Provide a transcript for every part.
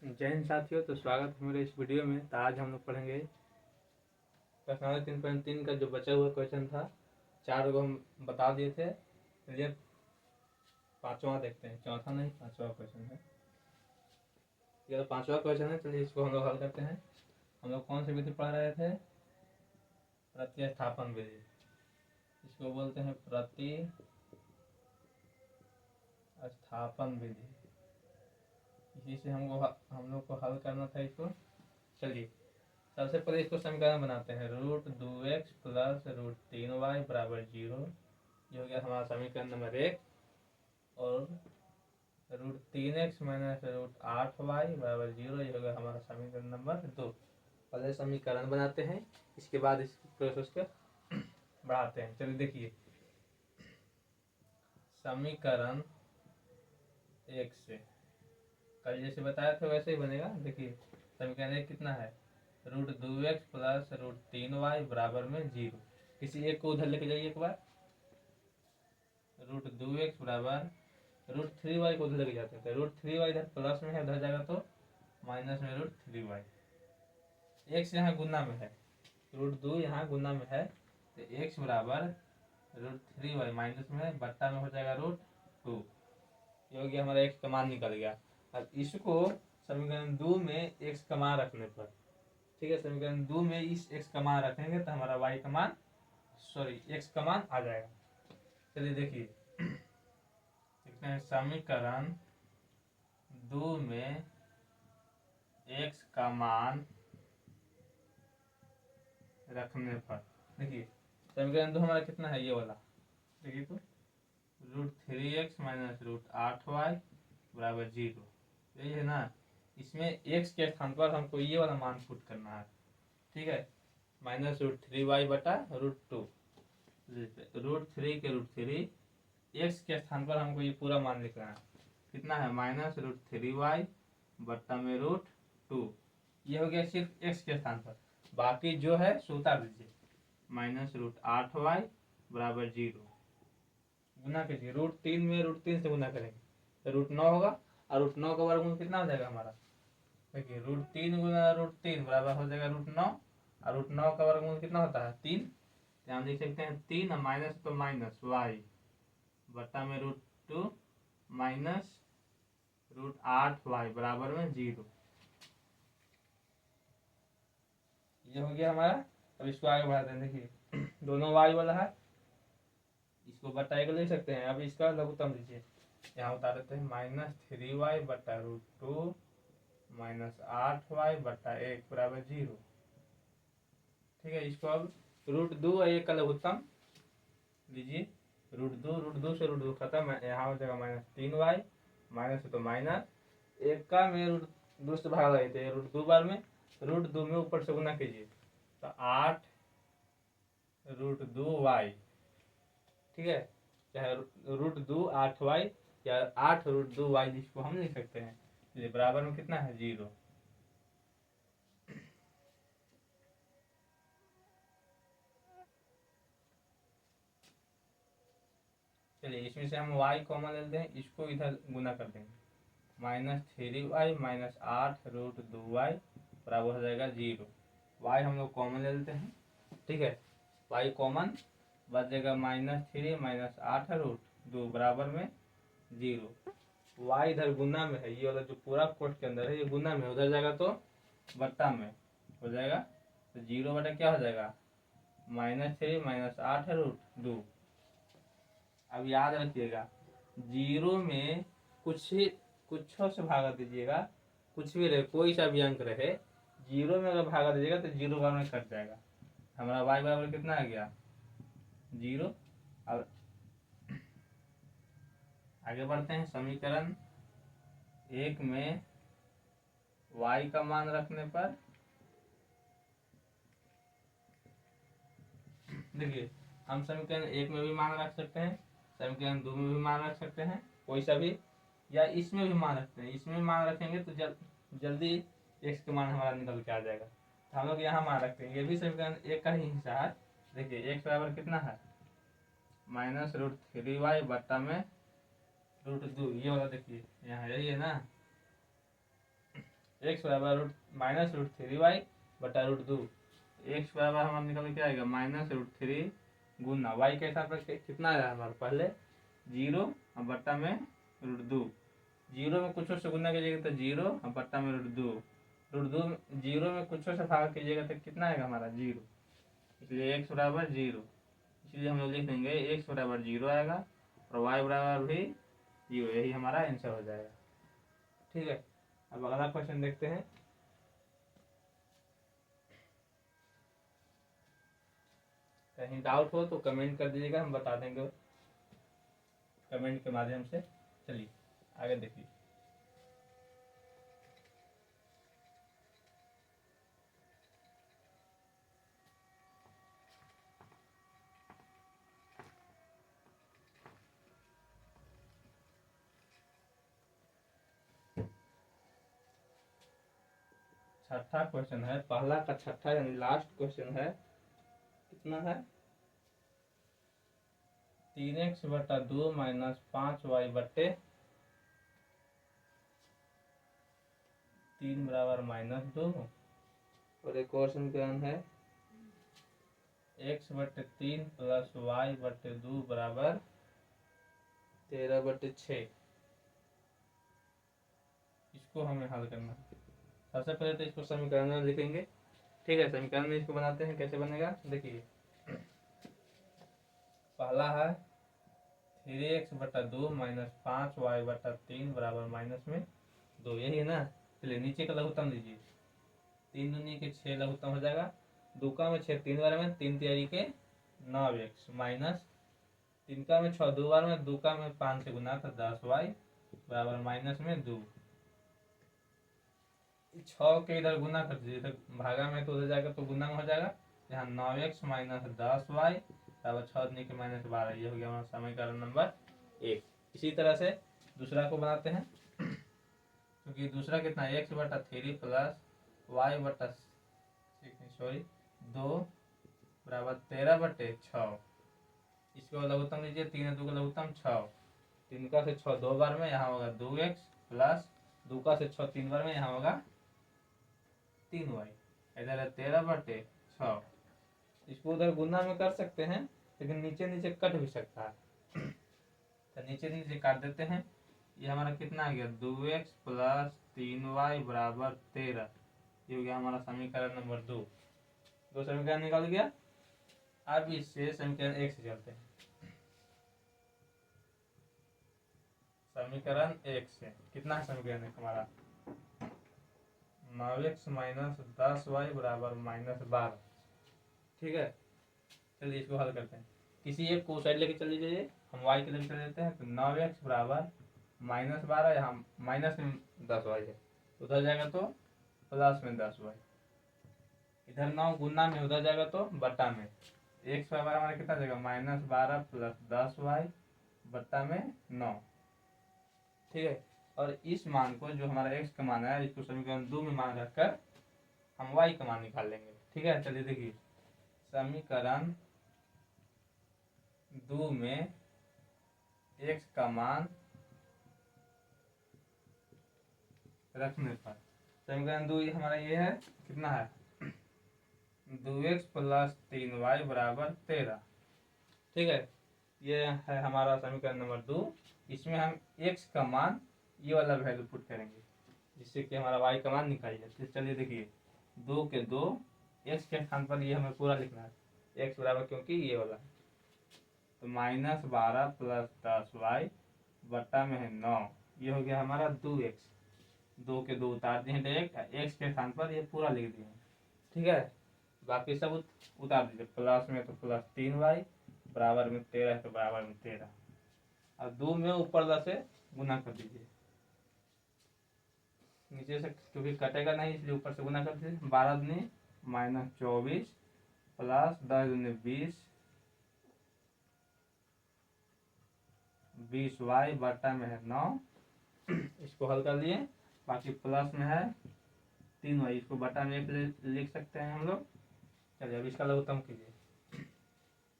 जय हिंद साथियों। तो स्वागत है मेरे इस वीडियो में। तो आज हम लोग पढ़ेंगे प्रश्नावली 3.3 का जो बचा हुआ क्वेश्चन था। 4 को हम बता दिए थे। चलिए पांचवा देखते हैं, चौथा नहीं पांचवा क्वेश्चन है। ये तो पांचवा क्वेश्चन है। चलिए इसको हम लोग हल करते हैं। हम लोग कौन सी विधि पढ़ रहे थे? प्रतिस्थापन विधि। इसको बोलते हैं प्रतिस्थापन विधि। इसी से हम लोग को हल करना था इसको। चलिए सबसे पहले इसको समीकरण बनाते हैं। √2x प्लस √3y बराबर 0। ये हो गया हमारा समीकरण नंबर 1। और √3x माइनस √8y बराबर 0, ये हो गया हमारा समीकरण नंबर 2। पहले समीकरण बनाते हैं, इसके बाद इस प्रोसेस को बढ़ाते हैं। चलिए देखिए, समीकरण 1 से कल जैसे बताया था वैसे ही बनेगा। देखिए समीकरण 1 कितना है? √2x प्लस √3y बराबर में 0। किसी एक को उधर लेके जाइए एक बार। √2x बराबर √3y को उधर लेके जाते हैं। √3y इधर प्लस में है, उधर जाएगा तो माइनस में √3y। x यहाँ गुना में है, √2 यहाँ गुना में है, तो x बराबर √3y माइनस में बट्टा में हो जाएगा √2। ये हो गया हमारा x का मान निकल गया। अब इसको समीकरण 2 में x का मान रखने पर, ठीक है, समीकरण 2 में इस x का मान रखेंगे तो हमारा y का मान x का मान आ जाएगा। चलिए देखिए, देखते हैं समीकरण 2 में x का मान रखने पर। देखिए समीकरण 2 हमारा कितना है, ये वाला देखिए तो √3x माइनस √8y बराबर 0, यही है ना। इसमें x के स्थान पर हमको ये वाला मान पुट करना है, ठीक है। माइनस √3y बटा √2, √3 के √3, x के स्थान पर हमको ये पूरा मान लिखना है। कितना है? माइनस √3y बट्टा में √2। ये हो गया सिर्फ x के स्थान पर। बाकी जो है सो उतार दीजिए। माइनस √8y बराबर 0। गुना कीजिए, √3 में √3 से गुना करेंगे तो √9 होगा, और √9 का वर्गमूल कितना हो जाएगा हमारा? देखिए √3 गुना √3 बराबर हो जाएगा √9, और √9 का वर्गमूल कितना होता है? 3। हम लिख सकते हैं 3 और माइनस तो माइनस y बट्टा में √2 माइनस √8y बराबर में 0। ये हो गया हमारा। अब इसको आगे बढ़ाते हैं। देखिए दोनों y वाला है, इसको बटाई को ले सकते हैं। अब इसका लघुत्तम लीजिए, यहाँ उतार देते हैं। -3y बटा √2 माइनस 8y बटा 1 बराबर 0, ठीक है। इसको अब √2 और 1 का लघुत्तम लीजिए। √2 से √2 खत्म है, यहाँ हो जाएगा -3y, माइनस तो माइनस 1 का में √2 से भाग लगे थे √2 बार में, √2 में ऊपर से गुना कीजिए तो 8 √2y, ठीक है। चाहे √2 8y या 8 √2y जिसको हम लिख सकते हैं। ये बराबर में कितना है? 0। चलिए इसमें से हम y कॉमन ले लेते हैं, इसको इधर गुना कर देंगे। -3y माइनस 8 √2y बराबर हो जाएगा 0। y हम लोग कॉमन ले लेते हैं, ठीक है। y कॉमन बच जाएगा -3 माइनस 8 √2 बराबर में 0। y इधर गुना में है, ये वाला जो पूरा कोट के अंदर है ये गुना में, उधर जाएगा तो बट्टा में हो जाएगा, तो 0 बटा क्या हो जाएगा? -3 माइनस 8 √2। अब याद रखिएगा, 0 में कुछों से भागा दीजिएगा, कुछ भी रहे, कोई सा भी अंक रहे, 0 में अगर भागा दीजिएगा तो 0 बार में कट जाएगा। हमारा y बराबर कितना आ गया? 0। अब आगे बढ़ते हैं। समीकरण 1 में y का मान रखने पर, देखिए हम समीकरण 1 में भी मान रख सकते हैं, समीकरण 2 में भी मान रख सकते हैं, कोई सा भी, या इसमें भी मान रखते हैं। इसमें भी मान रखेंगे तो जल्दी x का मान हमारा निकल के आ जाएगा, तो हम लोग यहाँ मान रखते हैं। ये भी समीकरण 1 का ही हिस्सा है। देखिए x बराबर कितना है? -√3y बट्टा में √2, ये वाला देखिए यहाँ यही है ना। एक्स बराबर root minus root three y बटा रूट दो। एक्स बराबर हमारा निकल के क्या आएगा माइनस रूट थ्री गुना वाई के हिसाब से कितना आया हमारे पहले जीरो और बट्टा में रूट दो। जीरो में कुछ से गुना कीजिएगा तो जीरो और बट्टा में रूट दो। रूट दो जीरो में कुछ से भाग कीजिएगा तो कितना आएगा हमारा जीरो, इसलिए एक्स बराबर जीरो। इसलिए हम लोग लिख देंगे एक्स बराबर जीरो आएगा और वाई बराबर भी जीरो, यही हमारा आंसर हो जाएगा। ठीक है, अब अगला क्वेश्चन देखते हैं। कहीं डाउट हो तो कमेंट कर दीजिएगा, हम बता देंगे कमेंट के माध्यम से। चलिए आगे देखिए। छठा क्वेश्चन है, पहला का छठा यानी लास्ट क्वेश्चन है। कितना है 3x बटा 2 माइनस 5y बटे 3 बराबर माइनस 2। और एक और समीकरण है x बटे 3 प्लस y बटे 2 बराबर 13 बटे 6। इसको हमें हल करना है। सबसे पहले तो इसको समीकरण में लिखेंगे। ठीक है, समीकरण में इसको बनाते हैं, कैसे बनेगा देखिए। पहला है 3x बटा 2 माइनस 5y बटा 3 बराबर माइनस में 2, यही है ना। चलिए नीचे का लघुत्तम लीजिए, 3 दूनी के 6 लघुत्तम हो जाएगा, 2 का में 6 3 बार में 3 तिहाई के 9x माइनस 3 का में 6 2 बार में 2 का में 5 से गुना तो 10y बराबर माइनस में 2। 6 के इधर गुना कर दीजिए, इधर भागा में तो उधर जाएगा तो गुना में हो जाएगा। यहाँ 9x माइनस 10y बराबर 6 दूनी के माइनस 12, ये हो गया हमारा समीकरण नंबर 1। इसी तरह से दूसरा को बनाते हैं, क्योंकि दूसरा कितना है एक्स बटा 3 प्लस वाई बटा 2 बराबर 13 बटे 6। इसको लघुत्तम लीजिए, 3 2 का लघुत्तम 6, 3 का से 6 2 बार में, यहाँ होगा 2x प्लस 2 का से 6 3 बार में, यहाँ होगा 3y। इधर है 13 बटे 6। इसको उधर गुना में कर सकते हैं, लेकिन नीचे नीचे कट भी सकता है तो नीचे नीचे काट देते हैं। ये हमारा कितना आ गया 2x प्लस 3y बराबर 13, ये हो गया हमारा समीकरण नंबर 2। दो समीकरण निकल गया। अब इससे समीकरण 1 से चलते हैं। समीकरण 1 से कितना है समीकरण हमारा 9x माइनस 10y बराबर माइनस 12। ठीक है, चलिए इसको हल करते हैं। किसी एक को साइड लेके चल जाइए, हम y के लेके चल देते हैं तो 9x बराबर माइनस 12, यहाँ माइनस में 10y है, उधर जाएगा तो प्लस में 10y, इधर 9 गुना में उधर जाएगा तो बट्टा में। x बराबर हमारा कितना जाएगा माइनस 12 प्लस 10y बट्टा में 9। ठीक है, और इस मान को जो हमारा x का मान है, इसको समीकरण 2 में मान रखकर हम y का मान निकाल लेंगे। ठीक है, चलिए देखिए समीकरण 2 में x का मान रखने पर समीकरण 2 हमारा ये है, कितना है 2x प्लस 3y बराबर 13। ठीक है, ये है हमारा समीकरण नंबर 2। इसमें हम x का मान ये वाला वैल्यू पुट करेंगे, जिससे कि हमारा y का मान निकाल जाए। तो चलिए देखिए 2 के 2, x के स्थान पर ये हमें पूरा लिखना है, x बराबर क्योंकि ये वाला है तो माइनस 12 प्लस 10y बट्टा में है 9, ये हो गया हमारा 2x। 2 के 2 उतार दिए डायरेक्ट, x के स्थान पर ये पूरा लिख दिए। ठीक है, बाकी सब उतार दीजिए, प्लस में तो प्लस 3y बराबर में 13 है तो बराबर में 13, और 2 में ऊपर 10 से गुना कर दीजिए, नीचे से क्योंकि कटेगा नहीं इसलिए ऊपर से गुना कर दीजिए। 12 दूनी माइनस 24 प्लस 10 दूनी 20y बट्टा में है 9। इसको हल कर लिए, बाकी प्लस में है 3y, इसको बटा में 1 लिख सकते हैं हम लोग। चलिए अब इसका लघुत्तम कीजिए,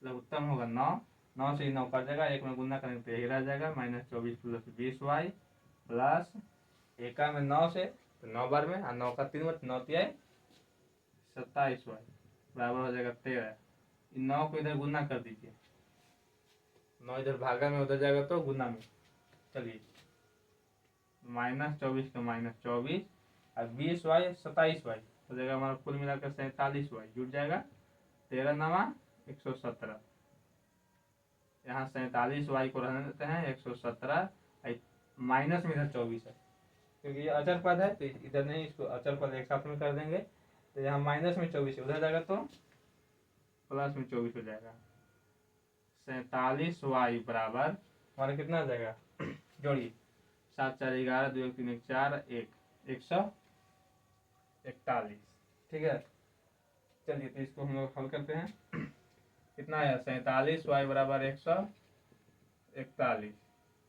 लघुत्तम होगा 9, 9 से 9 कट जाएगा, 1 में गुना करेंगे तो यही रह जाएगा माइनस 24 प्लस 20y प्लस 1 में 9 से तो 9 बार में, और 9 का 3 बार, 9 तिया 27 वाई बराबर हो जाएगा 13। 9 को इधर गुना कर दीजिए, 9 इधर भागा में उधर जाएगा तो गुना में। चलिए -24 का -24 और 20 वाई 27 वाई हो जाएगा हमारा कुल मिलाकर 47 वाई जुट जाएगा। 13 नवा 117, यहाँ 47 वाई को रहने देते हैं 117, माइनस में इधर 24 है क्योंकि ये अचर पद है तो इधर नहीं, इसको अचर पद एक साथ में कर देंगे। तो यहाँ माइनस में 24 उधर जाएगा तो प्लस में 24 हो जाएगा। 47 वाई बराबर हमारा कितना आ जाएगा, जोड़िए 7 4 11 2 1 3 1 4 141। ठीक है, चलिए तो इसको हम लोग हल करते हैं। कितना आया, 47 वाई बराबर 141।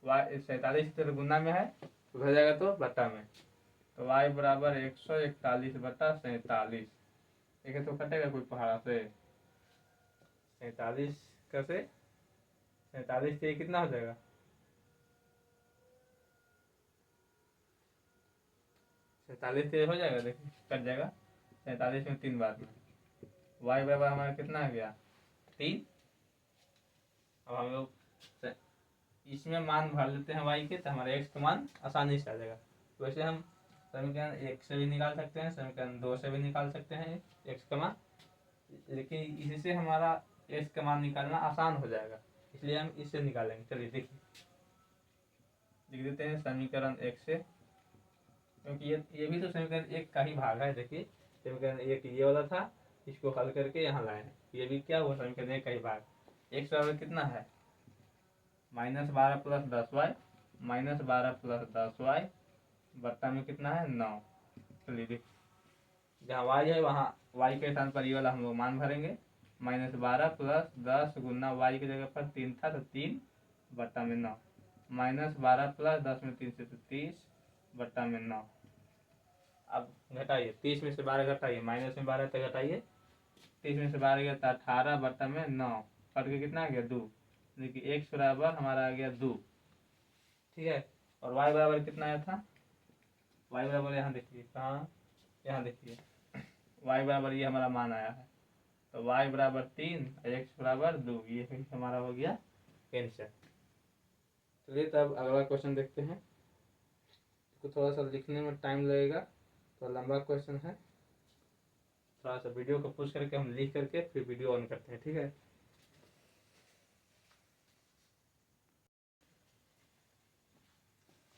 वाई 47 इधर गुना में है तो हो जाएगा तो बट्टा में, तो वाई बराबर 141 बट्टा 47। ठीक है, तो कटेगा कोई पहाड़ा से 47 कैसे, 47 से कितना हो जाएगा, 47 से हो जाएगा, देखिए कट जाएगा। 47 में 3 बार में वाई बराबर हमारा कितना आ गया 3। अब हम लोग इसमें मान भर लेते हैं वाई के, तो हमारा एक्स का मान आसानी से आ जाएगा। वैसे हम समीकरण 1 से भी निकाल सकते हैं, समीकरण 2 से भी निकाल सकते हैं एक्स का मान, लेकिन इससे हमारा एक्स का मान निकालना आसान हो जाएगा, इसलिए हम इससे निकालेंगे। चलिए देखिए, लिख देते हैं समीकरण 1 से, क्योंकि ये भी तो समीकरण 1 का ही भाग है। देखिए समीकरण 1 ये वाला था, इसको हल करके यहाँ लाए हैं, ये भी क्या हुआ समीकरण 1 का ही भाग। एक्स बराबर कितना है -12 प्लस 10 वाई, -12 प्लस 10 वाई बट्टा में कितना है 9। चलिए देखिए, जहाँ वाई है वहाँ वाई के स्थान पर ये वाला हम लोग मान भरेंगे। -12 प्लस 10 गुना वाई की जगह पर 3 था तो 3 बट्टा में 9, -12 प्लस 10 में 3 से तो 30 बट्टा में 9। अब घटाइए, 30 में से 12 घटाइए, माइनस में 12 तक घटाइए, 30 में से 12 गया तो 18 बट्टा में 9, कट के कितना आ गया 2। देखिए एक्स बराबर हमारा आ गया 2। ठीक है, और वाई बराबर कितना आया था, वाई बराबर यहाँ देखिए कहाँ, यहाँ देखिए वाई बराबर ये हमारा मान आया है, तो वाई बराबर 3 और एक्स बराबर 2, ये हमारा हो गया आंसर। चलिए तब अगला क्वेश्चन देखते हैं। तो थोड़ा सा लिखने में टाइम लगेगा, तो लंबा क्वेश्चन है, थोड़ा सा वीडियो को पुश करके हम लिख करके फिर वीडियो ऑन करते हैं। ठीक है,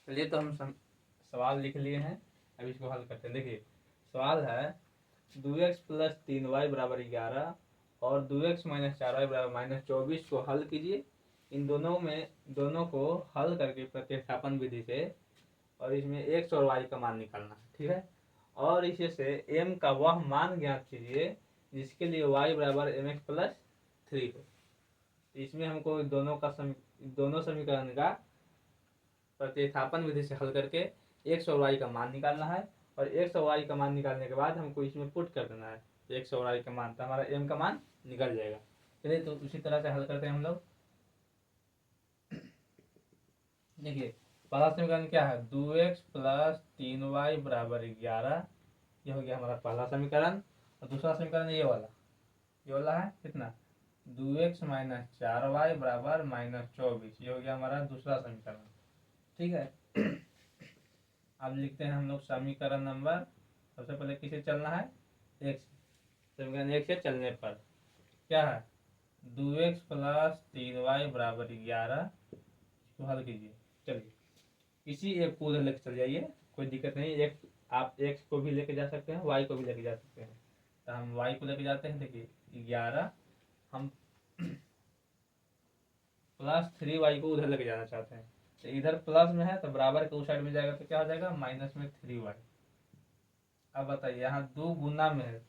चलिए तो हम सवाल लिख लिए हैं, अब इसको हल करते हैं। देखिए सवाल है 2x प्लस 3y बराबर 11 और 2x माइनस 4y बराबर -24 को हल कीजिए। इन दोनों को हल करके प्रतिस्थापन विधि से, और इसमें x और y का मान निकालना है। ठीक है, और इसे से m का वह मान ज्ञात कीजिए जिसके लिए y बराबर mx प्लस 3 हो। इसमें हमको दोनों समीकरण का प्रतिस्थापन विधि से हल करके x और y का मान निकालना है, और x और y का मान निकालने के बाद हमको इसमें पुट कर देना है x और y का मान, तो हमारा m का मान निकल जाएगा। चलिए तो उसी तरह से हल करते हैं हम लोग। देखिए पहला समीकरण क्या है, 2x प्लस 3y बराबर 11, ये हो गया हमारा पहला समीकरण। और दूसरा समीकरण ये वाला है कितना, 2x माइनस 4y बराबर -24, ये हो गया हमारा दूसरा समीकरण। ठीक है, अब लिखते हैं हम लोग समीकरण नंबर, सबसे पहले किसे चलना है, x, समीकरण 1 से चलने पर क्या है, 2x प्लस 3y बराबर 11, इसको हल कीजिए। चलिए किसी एक को उधर लेके चल जाइए, कोई दिक्कत नहीं, एक आप x को भी लेके जा सकते हैं, y को भी लेके जा सकते हैं। तो हम y को लेके जाते हैं। देखिए 11, हम प्लस 3y को उधर लेके जाना चाहते हैं, तो इधर प्लस में है तो बराबर के उस साइड में जाएगा तो क्या हो जाएगा माइनस में 3y। अब बताइए यहाँ 2 गुना में है,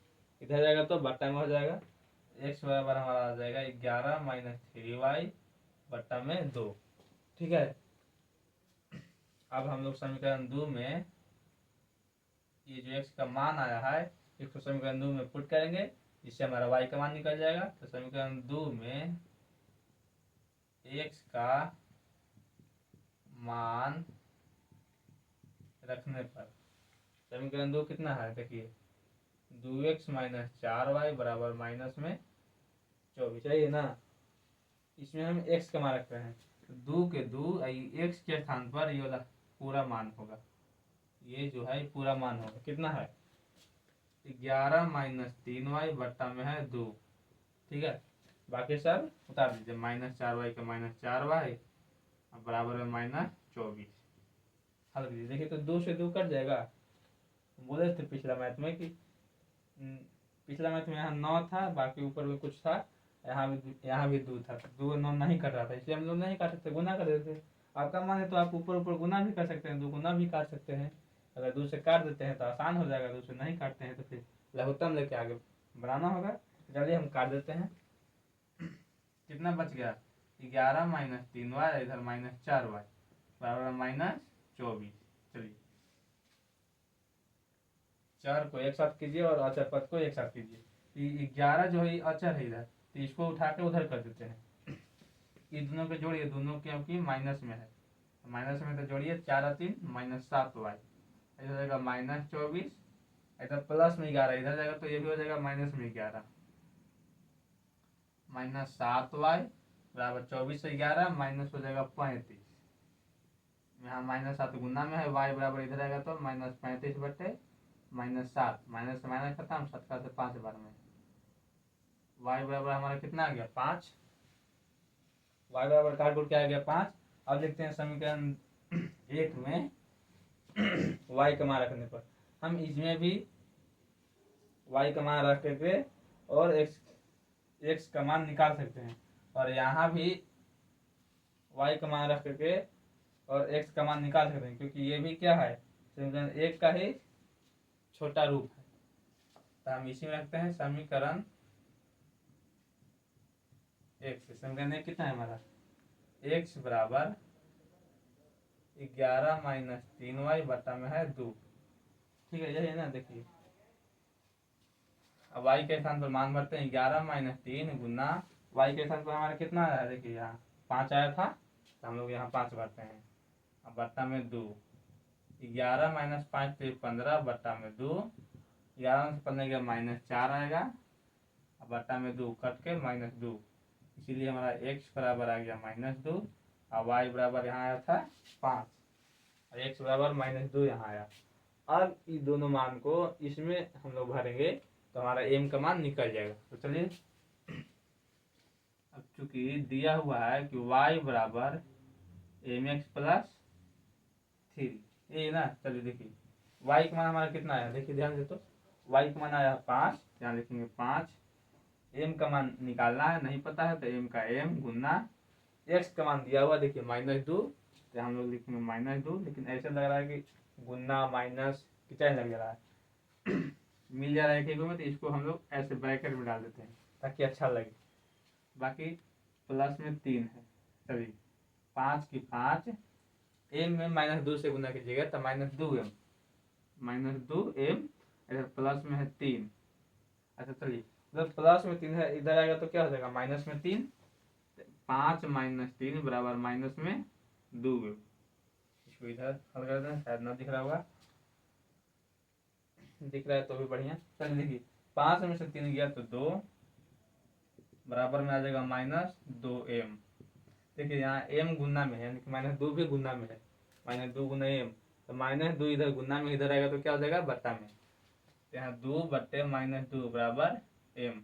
इधर जाएगा तो बट्टा में हो जाएगा, x बराबर हमारा आ जाएगा 11 माइनस 3y बट्टा में 2। ठीक है, अब हम लोग समीकरण 2 में ये जो x का मान आया है इसको समीकरण 2 में पुट करेंगे, जिससे हमारा y का मान निकल जाएगा। तो समीकरण 2 में x का मान रखने पर समीकरण 2 कितना है देखिए, 2x माइनस 4y बराबर माइनस में 24 है ना। इसमें हम x का मान रख रहे हैं, तो 2 के 2 x के स्थान पर ये वाला पूरा मान होगा, ये जो है पूरा मान होगा, कितना है 11 माइनस 3y बट्टा में है 2, ठीक है। बाकी सब उतार दीजिए, माइनस 4y का माइनस 4y बराबर में माइनस 24। हल कीजिए, देखिए तो 2 से 2 कट जाएगा। बोले थे पिछला मैथ में कि पिछला मैथ में यहाँ 9 था, बाकी ऊपर में कुछ था, यहाँ भी 2 था, 2 9 नहीं कट रहा था, इसलिए हम लोग नहीं काट सकते, गुना कर देते थे। आपका मान है तो आप ऊपर ऊपर गुना भी कर सकते हैं, 2 गुना भी काट सकते हैं। अगर 2 से काट देते हैं तो आसान हो जाएगा, 2 से नहीं काटते हैं तो फिर लघुत्तम लेके आगे बनाना होगा। चलिए हम काट देते हैं। कितना बच गया, 11 माइनस 3y इधर माइनस 4y बराबर माइनस 24। चलिए 4 को एक साथ कीजिए और अचर पद को एक साथ कीजिए। 11 जो है अचर है इधर, तो इसको उठा के उधर कर देते हैं। ये दोनों को जोड़िए, दोनों क्योंकि माइनस में है, माइनस में तो जोड़िए, 4 और 3 माइनस 7y, इधर जाएगा माइनस 24, इधर प्लस में 11 इधर जाएगा तो ये भी हो जाएगा माइनस में 11, माइनस 7y बराबर 24 से 11 माइनस हो जाएगा 35। यहाँ माइनस 7 गुना में है, y बराबर इधर आएगा तो माइनस 35 बटे माइनस 7, माइनस से माइनस खत्म, 7 का से 5 बार में y बराबर हमारा कितना आ गया 5, y बराबर काट कुट क्या आ गया 5। अब लिखते हैं समीकरण 1 में y का मान रखने पर हम इसमें भी y का मान रख के और x का मान निकाल सकते हैं, और यहाँ भी y का मान रख के और x का मान निकाल सकते हैं, क्योंकि ये भी क्या है समीकरण 1 का ही छोटा रूप है। तो हम इसी में रखते हैं समीकरण 1 से। समीकरण 1 कितना है हमारा, x बराबर 11 माइनस 3y बटा में है 2, ठीक है, यही है ना। देखिए अब y के स्थान पर मान भरते हैं, 11 माइनस 3 गुना y के स्थान पर हमारा कितना आया, देखिए यहाँ 5 आया था, तो हम लोग यहाँ 5 भरते हैं, अब बट्टा में 2, 11 माइनस 5 तो 15 बट्टा में 2, 11 से 15 गया माइनस 4 आएगा, अब बट्टा में 2 कट के माइनस 2, इसीलिए हमारा x बराबर आ गया माइनस 2, और y बराबर यहाँ आया था 5, और x बराबर माइनस 2 यहाँ आया। अब इस दोनों मान को इसमें हम लोग भरेंगे तो हमारा m का मान निकल जाएगा। तो चलिए अब चूंकि दिया हुआ है कि y बराबर mx प्लस 3, ये ना, चलिए देखिए y का मान हमारा कितना आया, देखिए ध्यान से, तो y का मान आया 5, यहाँ लिखेंगे 5, m का मान निकालना है, नहीं पता है तो m का m गुना x का मान दिया हुआ देखिए माइनस 2, तो हम लोग लिखेंगे माइनस 2, लेकिन ऐसे लग रहा है कि गुना माइनस कितना लग रहा है मिल जा रहा है एक में, तो इसको हम लोग ऐसे ब्रैकेट में डाल देते हैं ताकि अच्छा लगे। बाकी प्लस में 3 है, चलिए 5 की 5, m में माइनस 2 से गुना कीजिएगा तो माइनस 2m, माइनस 2m, इधर प्लस में है 3। अच्छा चलिए उधर प्लस में 3 है, इधर आएगा तो क्या हो जाएगा माइनस में 3, 5 माइनस 3 बराबर माइनस में 2। इसको इधर हल कर दें, शायद ना दिख रहा होगा, दिख रहा है तो भी बढ़िया। चलिए देखिए 5 में से 3 गया तो 2 बराबर में आ जाएगा माइनस 2m। देखिए यहाँ m गुना में है, माइनस 2 भी गुना में है, माइनस 2 गुना m, तो माइनस 2 इधर गुना में इधर आएगा तो क्या हो जाएगा बट्टा में, तो यहाँ 2 बट्टे माइनस 2 बराबर m,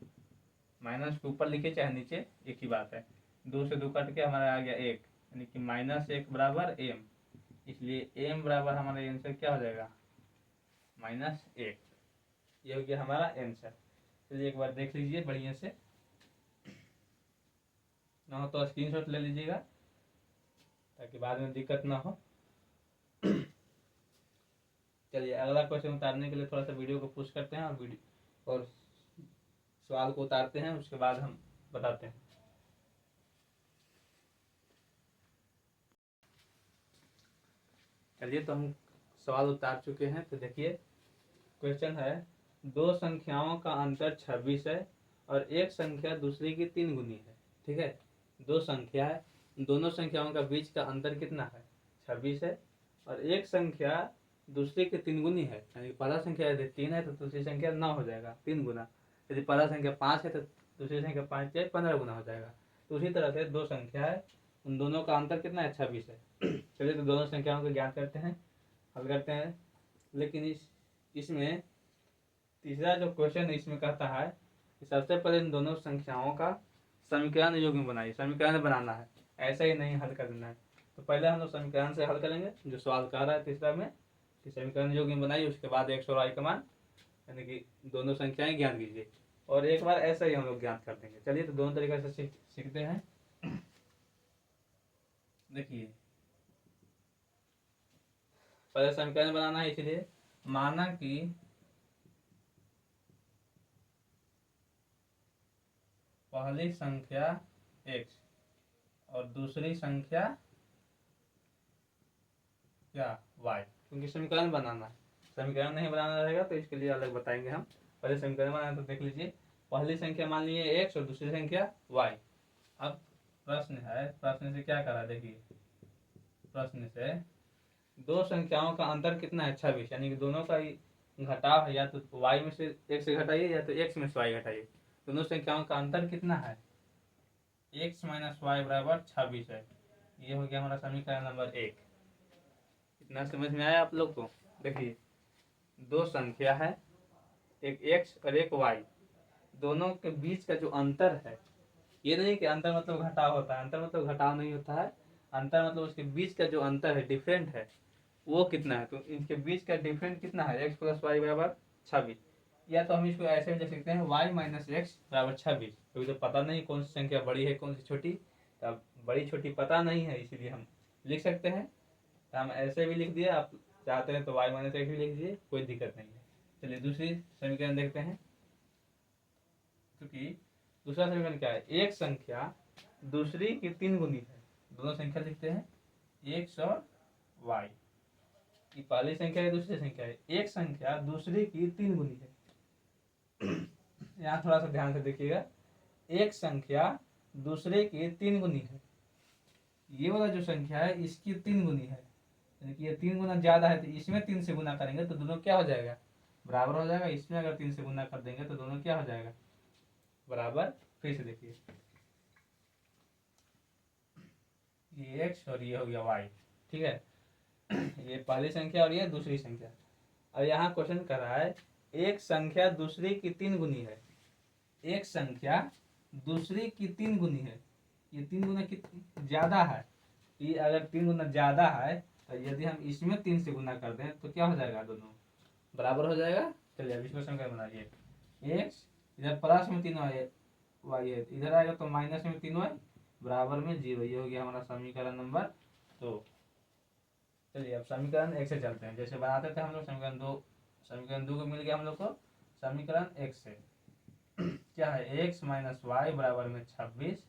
माइनस के ऊपर लिखे चाहे नीचे एक ही बात है, 2 से 2 कट के हमारा आ गया 1, यानी कि माइनस 1 बराबर m, इसलिए m बराबर हमारा आंसर क्या हो जाएगा माइनस 1, ये हो गया हमारा आंसर। चलिए एक बार देख लीजिए बढ़िया से, ना हो तो स्क्रीनशॉट ले लीजिएगा ताकि बाद में दिक्कत ना हो। चलिए अगला क्वेश्चन उतारने के लिए थोड़ा सा वीडियो को पुश करते हैं और सवाल को उतारते हैं, उसके बाद हम बताते हैं। चलिए तो हम सवाल उतार चुके हैं, तो देखिए क्वेश्चन है, दो संख्याओं का अंतर 26 है और एक संख्या दूसरी की 3 गुनी है, ठीक है। दो संख्या है, दोनों संख्याओं का बीच का अंतर कितना है 26 है, और एक संख्या दूसरे के 3 गुनी है, यानी पहला संख्या यदि 3 है तो दूसरी संख्या 9 हो जाएगा, 3 गुना। यदि पहला संख्या 5 है तो दूसरी संख्या 5 से 15 गुना हो जाएगा। तो उसी तरह से दो संख्या है, उन दोनों का अंतर कितना है, 26 है। चलिए तो दोनों संख्याओं को ज्ञात करते हैं, हल करते हैं। लेकिन इसमें तीसरा जो क्वेश्चन इसमें कहता है कि सबसे पहले इन दोनों संख्याओं का समीकरण योग्य बनाइए। समीकरण बनाना है, ऐसा ही नहीं हल कर देना है। तो पहले हम लोग समीकरण से हल करेंगे, जो सवाल कह रहा है तीसरा में कि समीकरण योग्य बनाइए, उसके बाद x और y का मान यानी कि दोनों संख्याएं ज्ञात कीजिए, और एक बार ऐसा ही हम लोग ज्ञात कर देंगे। चलिए तो दोनों तरीके से सीखते हैं। देखिए पहले समीकरण बनाना है, इसलिए माना कि पहली संख्या x और दूसरी संख्या क्या y, क्योंकि समीकरण बनाना है। समीकरण नहीं बनाना रहेगा तो इसके लिए अलग बताएंगे हम। पहले समीकरण बनाना, तो देख लीजिए पहली संख्या मान लीजिए x और दूसरी संख्या y। अब प्रश्न है, प्रश्न से क्या करा, देखिए प्रश्न से दो संख्याओं का अंतर कितना है, 26, यानी कि दोनों का घटाव है, या तो y में से x से घटाइए या तो x में से y घटाइए। दोनों संख्याओं का अंतर कितना है, x माइनस वाई बराबर 26 है। ये हो गया हमारा समीकरण नंबर 1। इतना समझ में आया आप लोग को। देखिए दो संख्या है, एक x और एक y, दोनों के बीच का जो अंतर है, ये नहीं कि अंतर मतलब घटाव होता है, अंतर मतलब घटाव नहीं होता है, अंतर मतलब उसके बीच का जो अंतर है, डिफरेंट है, वो कितना है। तो इनके बीच का डिफरेंट कितना है, x प्लस वाई बराबर 26। या तो हम इसको ऐसे भी लिख सकते हैं y माइनस एक्स बराबर 26, क्योंकि तो पता नहीं कौन सी संख्या बड़ी है कौन सी छोटी, तब बड़ी छोटी पता नहीं है, इसीलिए हम लिख सकते हैं। तो हम ऐसे भी लिख दिए, आप चाहते हैं तो y माइनस एक्स भी लिख दीजिए, कोई दिक्कत नहीं है। चलिए दूसरी समीकरण देखते हैं। क्योंकि दूसरा समीकरण क्या है, एक संख्या दूसरी की 3 गुनी है। दोनों संख्या लिखते हैं x और y, की पहली संख्या है दूसरी संख्या है, एक संख्या दूसरी की 3 गुनी है। यहाँ थोड़ा सा ध्यान से देखिएगा, एक संख्या दूसरे की 3 गुनी है। ये वाला जो संख्या है इसकी 3 गुनी है, यानी कि ये 3 गुना ज्यादा है, तो इसमें 3 से गुना करेंगे तो दोनों क्या हो जाएगा, बराबर हो जाएगा। इसमें अगर 3 से गुना कर देंगे तो दोनों क्या हो जाएगा, बराबर। फिर से देखिए, ये x और ये हो गया y, ठीक है। ये पहली संख्या और ये दूसरी संख्या। अब यहाँ क्वेश्चन कर रहा है एक संख्या दूसरी की 3 गुनी है, एक संख्या दूसरी की 3 गुनी है। ये 3 गुना कितनी ज्यादा है, ये अगर 3 गुना ज्यादा है तो यदि हम इसमें 3 से गुना कर दें तो क्या हो जाएगा, दोनों बराबर हो जाएगा। चलिए अब इसको समीकरण बनाइए, x इधर प्लस में 3 वाई है, इधर आएगा तो माइनस में 3 वाई बराबर में 0। ये हो गया हमारा समीकरण नंबर 2। चलिए अब समीकरण 1 से चलते हैं, जैसे बनाते थे हम लोग समीकरण 2। समीकरण 2 को मिल गया हम लोग को समीकरण 1 से। क्या है, x माइनस वाई बराबर में 26।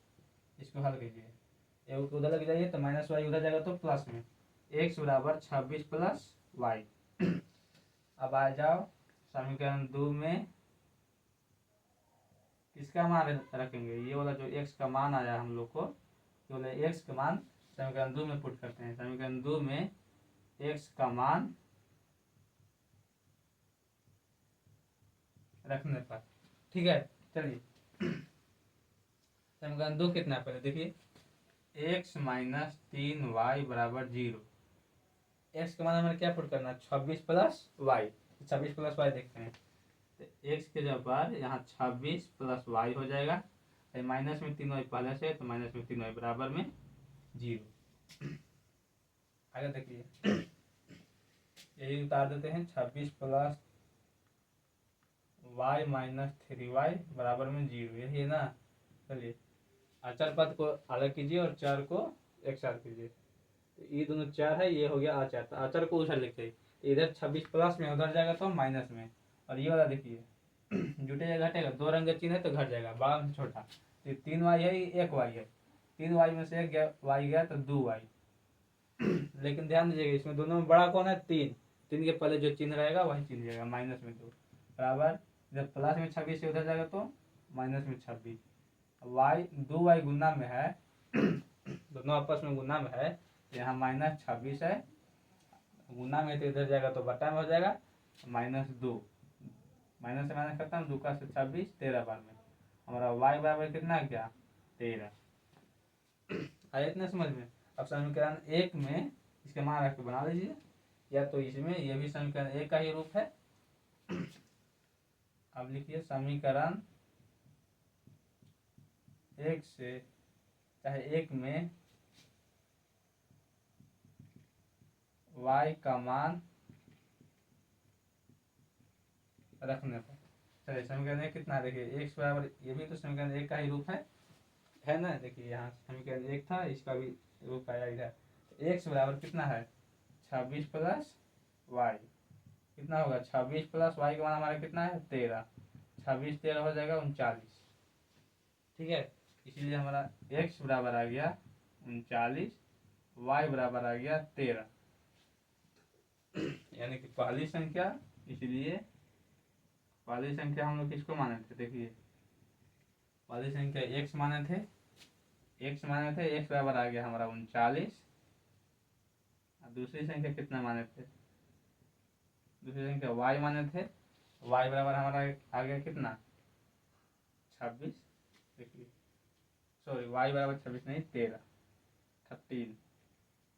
इसको हल कीजिए, एक उधर लग जाइए तो माइनस वाई उधर जाएगा तो प्लस में, x बराबर 26 प्लस वाई। अब आ जाओ समीकरण 2 में किसका मान रखेंगे, ये वाला जो x का मान आया हम लोग को, ये वाला x का मान समीकरण 2 में पुट करते हैं। समीकरण 2 में x का मान रखने पर, ठीक है। चलिए समीकरण 2 कितना है पहले देखिए, x माइनस 3y बराबर 0। x का मान हमें क्या पुट करना है, 26 प्लस वाई। 26 प्लस वाई देखते हैं, तो x के जगह यहाँ 26 प्लस वाई हो जाएगा, माइनस में 3y पहले से, तो माइनस में 3y बराबर में 0। आगे देखिए, यही उतार देते हैं, 26 प्लस वाई माइनस 3y बराबर में 0, यही है ना। चलिए अचर पद को अलग कीजिए और चर को एक साथ कीजिए। तो ये दोनों चर है, ये हो गया अचर, तो अचर को उधर लिखते हैं, इधर 26 प्लस में उधर जाएगा तो माइनस में। और ये वाला देखिए जुटेगा घटेगा, 2 रंग का चिन्ह है तो घट जाएगा, बड़ा से छोटा। तो 3 वाई है, 1 वाई है, 3 वाई में से 1 वाई गया तो 2 वाई। लेकिन ध्यान दीजिएगा इसमें दोनों में बड़ा कौन है, 3। 3 के पहले जो चिन्ह रहेगा वही चिन्ह जाएगा, माइनस में 2 बराबर। जब प्लस में 26 से उधर जाएगा तो माइनस में 26। वाई 2 वाई गुना में है, दोनों आपस में गुना में है, यहाँ माइनस 26 है, गुना में तो इधर जाएगा तो बटा में हो जाएगा, -2, माइनस से माइनस खत्म, 2 का 26, 13 बार में हमारा y बराबर कितना गया 13। आया इतना समझ में। अब समीकरण 1 में इसके मान रख के बना लीजिए, या तो इसमें ये भी समीकरण 1 का ही रूप है। अब लिखिए समीकरण 1 से चाहे 1 में y का मान रखने पर, चलिए समीकरण 1 कितना, देखिए x बराबर, ये भी तो समीकरण 1 का ही रूप है ना। देखिए यहाँ समीकरण 1 था, इसका भी रूप आया इधर। x बराबर कितना है 26 प्लस y, कितना होगा 26 प्लस y का मान हमारा कितना है 13, 26 13 हो जाएगा 39। ठीक है, इसीलिए हमारा x बराबर आ गया 39, y बराबर आ गया 13, यानी कि पहली संख्या। इसलिए पहली संख्या हम लोग किसको माने थे, देखिए पहली संख्या x माने थे, x बराबर आ गया हमारा 39। दूसरी संख्या कितना माने थे, दूसरी संख्या y माने थे, y बराबर हमारा आ गया कितना 26, देखिए सॉरी y बराबर 26 नहीं 13, 13,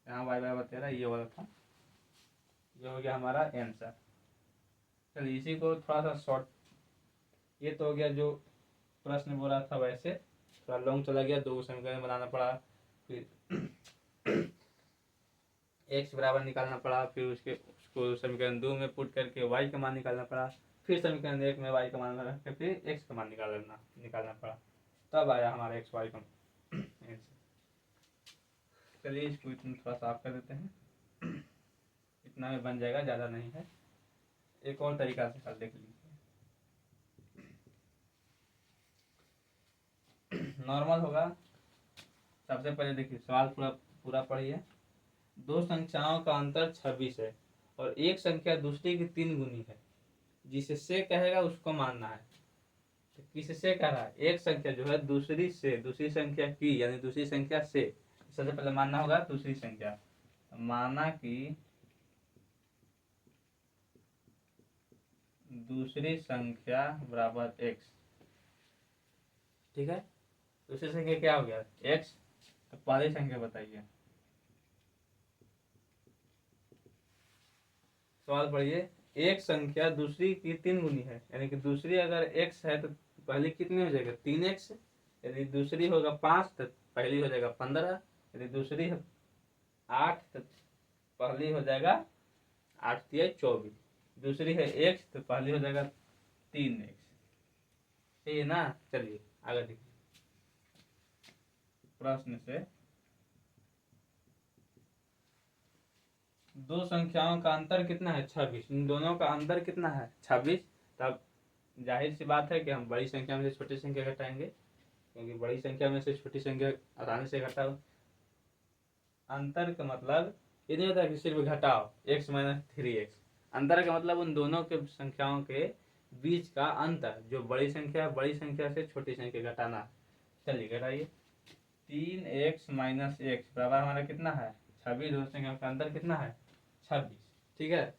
यहाँ y बराबर 13, ये वाला था, ये हो गया हमारा आंसर। चलिए इसी को थोड़ा सा शॉर्ट, ये तो हो गया जो प्रश्न बोला था, वैसे थोड़ा लॉन्ग चला गया, 2 समीकरण बनाना पड़ा, फिर x बराबर निकालना पड़ा, फिर उसको समीकरण 2 में पुट करके y का मान निकालना पड़ा, फिर समीकरण 1 में y का मान रख के फिर x का मान निकालना पड़ा, तब आया हमारा x y का आंसर। चलिए इसको इतना थोड़ा साफ कर देते हैं, इतना में बन जाएगा, ज़्यादा नहीं है। एक और तरीका से कल देख लीजिए, नॉर्मल होगा। सबसे पहले देखिए सवाल पूरा पढ़िए। 2 संख्याओं का अंतर 26 है और एक संख्या दूसरी की 3 गुनी है, जिससे कहेगा उसको मानना है। तो किससे कह रहा है, एक संख्या जो है दूसरी संख्या की, यानी दूसरी संख्या से, सबसे पहले मानना होगा दूसरी संख्या, माना कि दूसरी संख्या बराबर x। ठीक है, दूसरी संख्या क्या हो गया x, तो पहली संख्या बताइए। सवाल पढ़िए, एक संख्या दूसरी की 3 गुनी है, यानी कि दूसरी अगर x है तो पहली कितनी हो जाएगा 3x, यदि दूसरी होगा 5 तो पहली हो जाएगा 15, यदि दूसरी 8 तो पहली हो जाएगा 8 तिया 24, दूसरी है x तो पहली हो जाएगा 3x। ठीक है ना। चलिए आगे देखिए प्रश्न से, 2 संख्याओं का अंतर कितना है 26, इन दोनों का अंतर कितना है 26, तब जाहिर सी बात है कि हम बड़ी संख्या में से छोटी संख्या घटाएंगे, क्योंकि बड़ी संख्या में से छोटी संख्या आसानी से घटाओ। अंतर का मतलब ये नहीं होता कि सिर्फ घटाओ x माइनस 3x, अंतर का मतलब उन दोनों के संख्याओं के बीच का अंतर, जो बड़ी संख्या से छोटी संख्या घटाना। चलिए घटाइए, 3x माइनस x बराबर हमारा कितना है 26, दोनों संख्या का अंतर कितना है 26। ठीक है,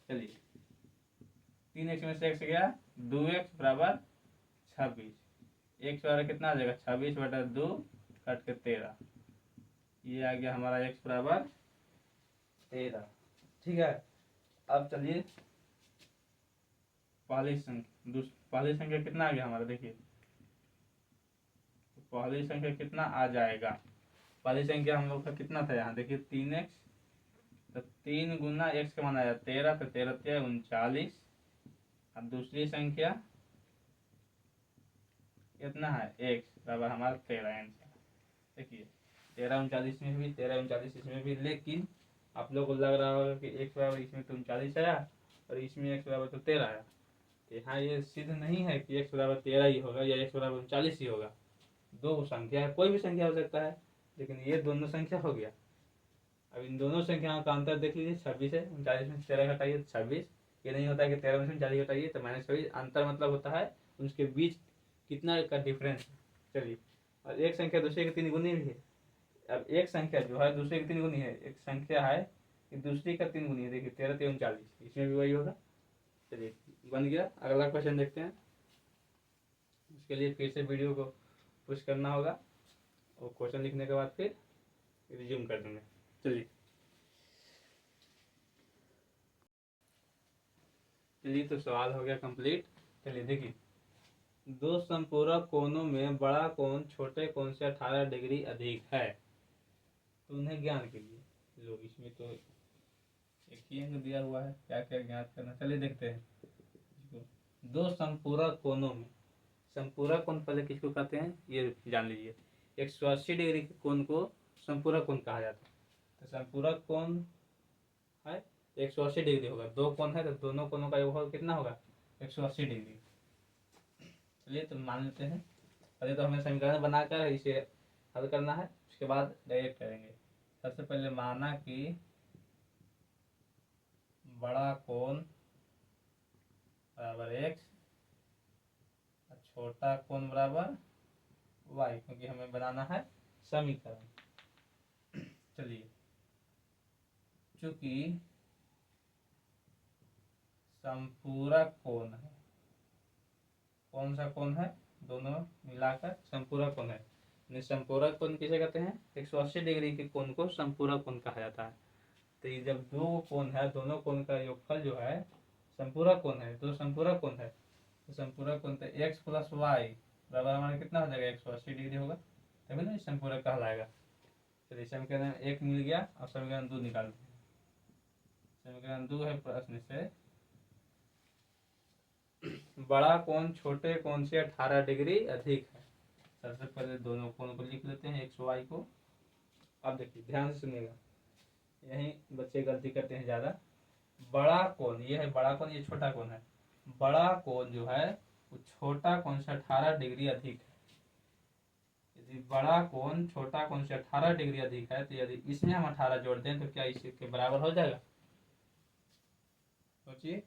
चलिए 3x में से x गया 2x बराबर 26, x बराबर कितना आ जाएगा 26 बटा 2 कट के 13, ये आ गया हमारा x बराबर 13। ठीक है, अब चलिए पहली संख्या कितना आ गया हमारा, देखिए पहली संख्या कितना आ जाएगा, पहली संख्या हम लोग का कितना था यहाँ देखिए 3x, तो 3 गुना x का मान आया 13, तो 13 तिया 39। अब दूसरी संख्या कितना है x बराबर हमारा 13 आंसर। देखिए 13 39 में भी, 13 39 इसमें भी, लेकिन आप लोग को लग रहा होगा कि x बराबर इसमें तो 39 आया और इसमें x बराबर तो 13 आया, तो यहाँ ये सिद्ध नहीं है कि x बराबर 13 ही होगा या x बराबर 39 ही होगा। दो संख्या है, कोई भी संख्या हो सकता है, लेकिन ये दोनों संख्या हो गया। अब इन दोनों संख्याओं का अंतर देख लीजिए, 26 है, 39 में 13 घटाइए तो 26, ये नहीं होता कि 13 में 40 घटाइए तो -26, अंतर मतलब होता है उनके बीच कितना का डिफरेंस है। चलिए, और एक संख्या दूसरे की 3 गुनी भी है। अब एक संख्या जो है दूसरे की 3 गुनी है, एक संख्या है ये दूसरी का 3 गुनी है, देखिए 13 3 39, इसमें भी वही होगा। चलिए बन गया। अगला क्वेश्चन देखते हैं। उसके लिए फिर से वीडियो को पुश करना होगा और क्वेश्चन लिखने के बाद फिर रिज्यूम कर देंगे। चलिए तो सवाल हो गया कंप्लीट। चलिए देखिए, दो संपूरक कोणों में बड़ा कोण छोटे कोण से 18 डिग्री अधिक है, तो उन्हें ज्ञान कीजिए। लो, इसमें तो एक ही अंक दिया हुआ है, क्या क्या ज्ञात करना। चलिए देखते हैं। दो संपूरक कोणों में, संपूरक कोण पहले किसको कहते हैं ये जान लीजिए। 180 डिग्री के कोण को संपूरक कोण कहा जाता है। तो संपूरक कोण है 180 डिग्री होगा। दो कोण है तो दोनों कोणों का योगफल कितना होगा 180 डिग्री। चलिए तो मान लेते हैं। पहले तो हमें समीकरण बनाकर इसे हल करना है, उसके बाद डायरेक्ट करेंगे। सबसे पहले माना कि बड़ा कोण बराबर x और छोटा कोण बराबर y, क्योंकि हमें बनाना है समीकरण। चलिए, चूंकि संपूरक कोण है, कौन सा कोण है, दोनों मिलाकर संपूरक कोण है। संपूरक कोण किसे कहते हैं 180 डिग्री के कोण को संपूरक कोण कहा जाता है। तो ये जब दो कोण है, दोनों कोण का योगफल जो है संपूरक कोण है, तो संपूरक कोण है, तो संपूरक कोण तो x प्लस वाई बराबर हमारा कितना हो जाएगा 180 डिग्री होगा, तभी ना संपूरक कहलाएगा। चलिए समीकरण 1 मिल गया। अब समीकरण 2 निकालते हैं। समीकरण 2 है प्रश्न से, बड़ा कोण छोटे कोण से 18 डिग्री अधिक है। सबसे पहले दोनों कोण को लिख लेते हैं, एक्स वाई को। अब देखिए ध्यान से सुनिएगा, यही बच्चे गलती करते हैं ज़्यादा। बड़ा कोण ये है, बड़ा कोण, ये छोटा कोण है। बड़ा कोण जो है वो छोटा कोण से 18 डिग्री अधिक है। यदि बड़ा कोण छोटा कोण से 18 डिग्री अधिक है, तो यदि इसमें हम 18 जोड़ दें तो क्या इसके बराबर हो जाएगा। सोचिए,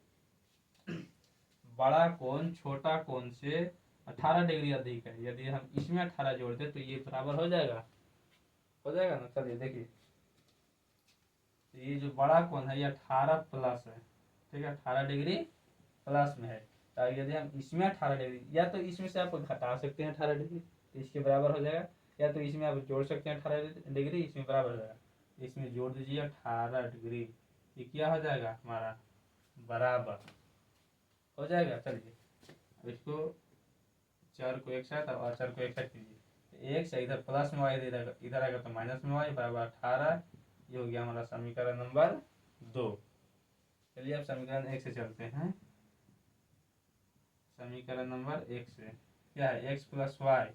बड़ा कोण छोटा कोण से 18 डिग्री अधिक है, यदि हम इसमें 18 जोड़ दें तो ये बराबर हो जाएगा ना। चलिए देखिए, ये जो बड़ा कोण है ये 18 प्लस है, ठीक है, 18 डिग्री प्लस में है। तो यदि हम इसमें 18 डिग्री, या तो इसमें से आप घटा सकते हैं 18 डिग्री तो इसके बराबर हो जाएगा, या तो इसमें आप जोड़ सकते हैं 18 डिग्री, इसमें बराबर हो जाएगा। इसमें जोड़ दीजिए 18 डिग्री, ये क्या हो जाएगा हमारा बराबर हो जाएगा। चलिए अब इसको चर को एक साथ और चर को एक साथ कीजिए। एक से इधर प्लस में वाई, इधर आएगा तो माइनस में वाई बराबर 18। ये हो गया हमारा समीकरण नंबर 2। चलिए अब समीकरण 1 से चलते हैं। समीकरण नंबर 1 से क्या है, x प्लस वाई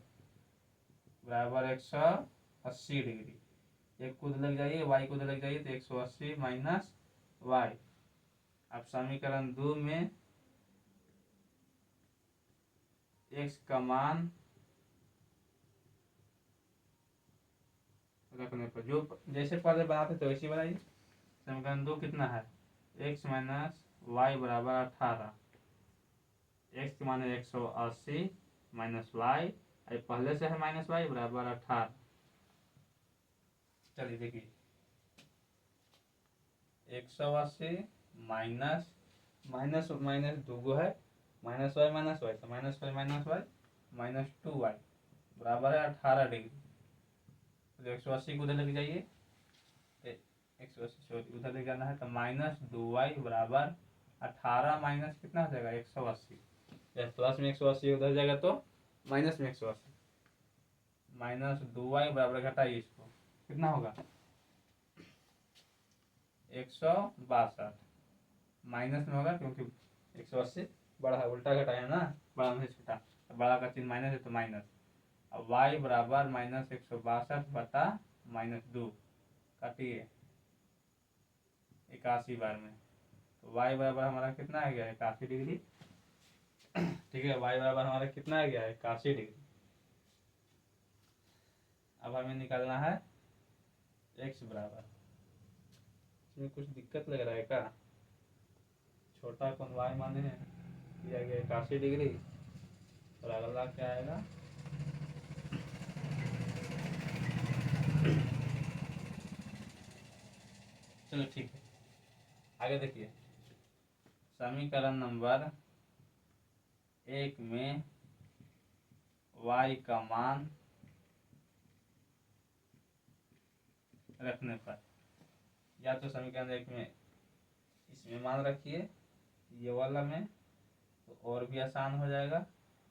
बराबर 180 डिग्री। एक को लग जाइए, y को लग जाइए, तो 180 माइनस वाई। अब समीकरण 2 में x का मान रखने पर, जो जैसे पहले बनाते थे वैसे बनाइए। समीकरण 2 कितना है, x माइनस वाई बराबर 18। x के मान है 180 माइनस वाई, पहले से है माइनस वाई बराबर 18। चलिए देखिए, 180 माइनस माइनस माइनस दो है, माइनस वाई, तो माइनस वाई माइनस 2y बराबर है 18 डिग्री। तो 180 को उधर लेके जाइए, 180 सॉरी उधर ले जाना है, तो माइनस 2y बराबर 18 माइनस कितना हो जाएगा 180। प्लस में 180 उधर जाएगा तो माइनस में 180, माइनस 2y बराबर घटाइए इसको, कितना होगा 162। माइनस में होगा क्योंकि 180 बड़ा है, उल्टा घटाया ना, बड़ा में से छोटा, बड़ा का चिन्ह माइनस है तो माइनस। अब y बराबर माइनस 162 बटा माइनस 2, काटिए 81 बार में, तो y बराबर हमारा कितना आ गया 81 डिग्री। ठीक है, y बराबर हमारा कितना आ गया 81 डिग्री। अब हमें निकालना है x बराबर, इसमें कुछ दिक्कत लग रहा है क्या, छोटा कोण y माने हैं दिया गया 81 डिग्री, और अगला क्या आएगा चलो ठीक है। आगे देखिए, समीकरण नंबर 1 में y का मान रखने पर, या तो समीकरण 1 में इसमें मान रखिए ये वाला में, तो और भी आसान हो जाएगा,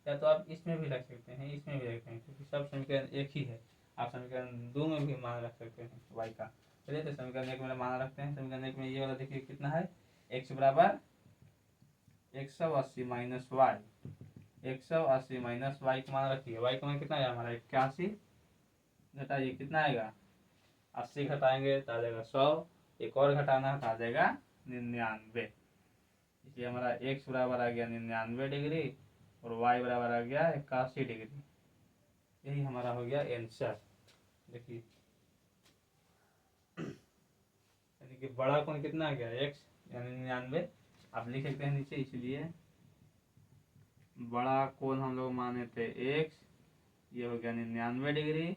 या तो आप इसमें भी रख सकते हैं, इसमें भी रख सकते हैं, क्योंकि सब समीकरण एक ही है। आप समीकरण 2 में भी मान रख सकते हैं y का। चलिए तो समीकरण 1 में मान रखते हैं। समीकरण 1 में ये वाला देखिए कितना है, x बराबर 180 माइनस वाई, 180 माइनस वाई का मान रखिए। y का मान कितना है हमारा 81, घटाइए कितना आएगा 80, घटाएंगे तो आ जाएगा 100, एक और घटाना है तो आ जाएगा 99। इसलिए हमारा x बराबर आ गया 99 डिग्री और y बराबर आ गया 81 डिग्री। यही हमारा हो गया आंसर। देखिए यानी कि बड़ा कोण कितना आ गया x यानी 99, आप लिख सकते हैं नीचे। इसलिए बड़ा कोण हम लोग माने थे x, ये हो गया 99 डिग्री,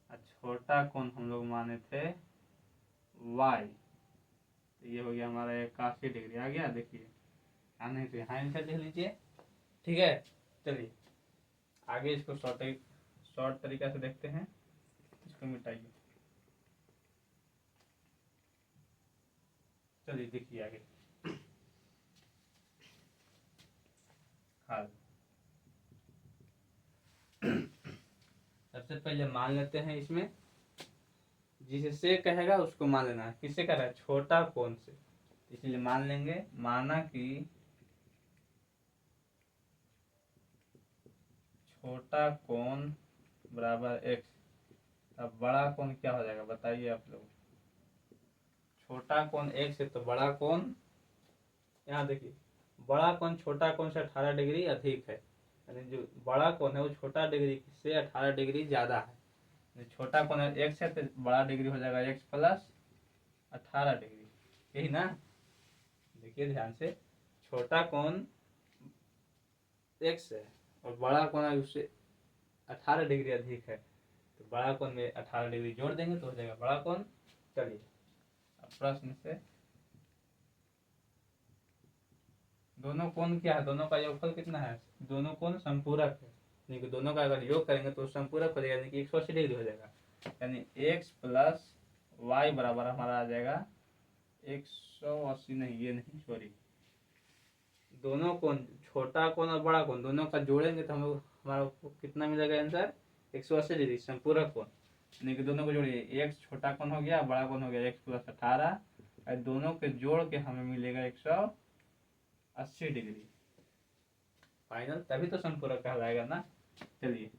और छोटा कोण हम लोग माने थे y, तो ये हो गया हमारा 81 डिग्री आ गया। देखिए आने से यहाँ आंसर लिख लीजिए। ठीक है, चलिए आगे इसको शॉर्ट तरीका से देखते हैं। इसको मिटाइए। चलिए देखिए आगे, हाँ सबसे पहले मान लेते हैं इसमें, जिससे कहेगा उसको मान लेना है। किससे कह रहा है, छोटा कोण से, इसलिए मान लेंगे। माना कि छोटा कोण बराबर x, अब बड़ा कोण क्या हो जाएगा बताइए आप लोग। छोटा कोण x है तो बड़ा कोण, यहाँ देखिए बड़ा कोण छोटा कोण से 18 डिग्री अधिक है, यानी जो बड़ा कोण है वो छोटा डिग्री से 18 डिग्री ज्यादा है। छोटा कोण x है तो बड़ा डिग्री हो जाएगा x प्लस 18 डिग्री, यही ना। देखिए ध्यान से, छोटा कोण x है और बड़ा कोण उससे 18 डिग्री अधिक है, तो बड़ा कोण में 18 डिग्री जोड़ देंगे तो हो जाएगा बड़ा कोण। चलिए अब प्रश्न से, दोनों कोण क्या है, दोनों का योगफल कितना है, दोनों कोण संपूरक है, यानी कि दोनों का अगर योग करेंगे तो संपूरक हो जाएगा, यानी कि 180 डिग्री हो जाएगा। यानी x प्लस वाई बराबर हमारा आ जाएगा 180, नहीं ये नहीं सॉरी, दोनों कोण छोटा कोण और बड़ा कोण दोनों का जोड़ेंगे तो हम लोग हमारा कितना मिलेगा आंसर 180 डिग्री संपूरक कोण। यानी कि दोनों को जोड़िए, x छोटा कोण हो गया, बड़ा कोण हो गया x प्लस 18, और दोनों के जोड़ के हमें मिलेगा 180 डिग्री फाइनल, तभी तो संपूरक कहलाएगा ना। चलिए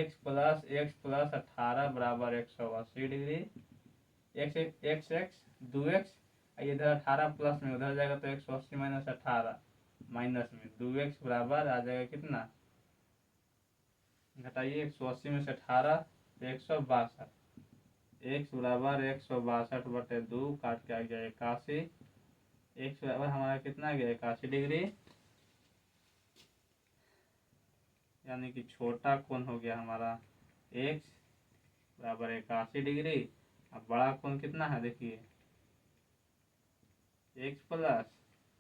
x प्लस 18 बराबर 180 डिग्री, x 2x, इधर 18 प्लस में उधर जाएगा तो 180 माइनस 18 माइनस में 2x बराबर आ जाएगा कितना, घटाइए 180 में से 18 तो 162, x बराबर 162 बटे 2 काट के आ गया 81, x बराबर हमारा कितना आ गया 81 डिग्री, यानी कि छोटा कोण हो गया हमारा x बराबर 81 डिग्री। अब बड़ा कोण कितना है देखिए x प्लस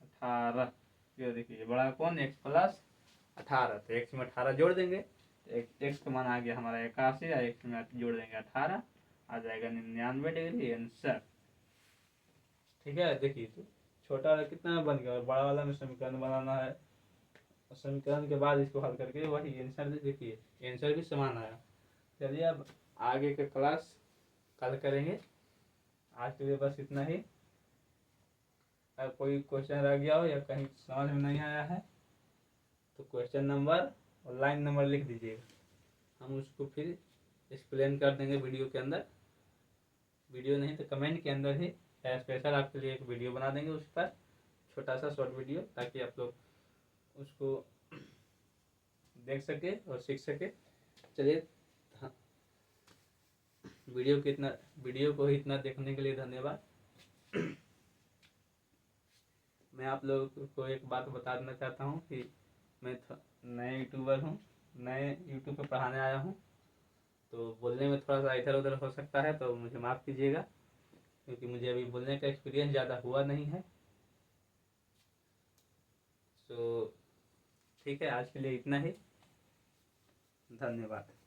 18, ये देखिए बड़ा कोण x प्लस 18, तो x में 18 जोड़ देंगे तो x का मान आ गया हमारा 81, और x में जोड़ देंगे 18, आ जाएगा 99 डिग्री आंसर। ठीक है, देखिए तो छोटा वाला कितना बन गया और बड़ा वाला में समीकरण बनाना है, और समीकरण के बाद इसको हल करके वही आंसर, देखिए आंसर भी समान आया। चलिए अब आगे के क्लास कल करेंगे, आज के लिए बस इतना ही। अगर कोई क्वेश्चन रह गया हो या कहीं समझ में नहीं आया है तो क्वेश्चन नंबर और लाइन नंबर लिख दीजिएगा, हम उसको फिर एक्सप्लेन कर देंगे वीडियो के अंदर। वीडियो नहीं तो कमेंट के अंदर ही स्पेशल आपके लिए एक वीडियो बना देंगे उस पर, छोटा सा शॉर्ट वीडियो, ताकि आप लोग उसको देख सके और सीख सके। चलिए हाँ, वीडियो को इतना देखने के लिए धन्यवाद। मैं आप लोगों को एक बात बता देना चाहता हूँ कि मैं नए यूट्यूबर हूँ, नए यूट्यूब पर पढ़ाने आया हूँ, तो बोलने में थोड़ा सा इधर उधर हो सकता है तो मुझे माफ़ कीजिएगा। क्योंकि मुझे अभी बोलने का एक्सपीरियंस ज़्यादा हुआ नहीं है। तो ठीक है, आज के लिए इतना ही। धन्यवाद।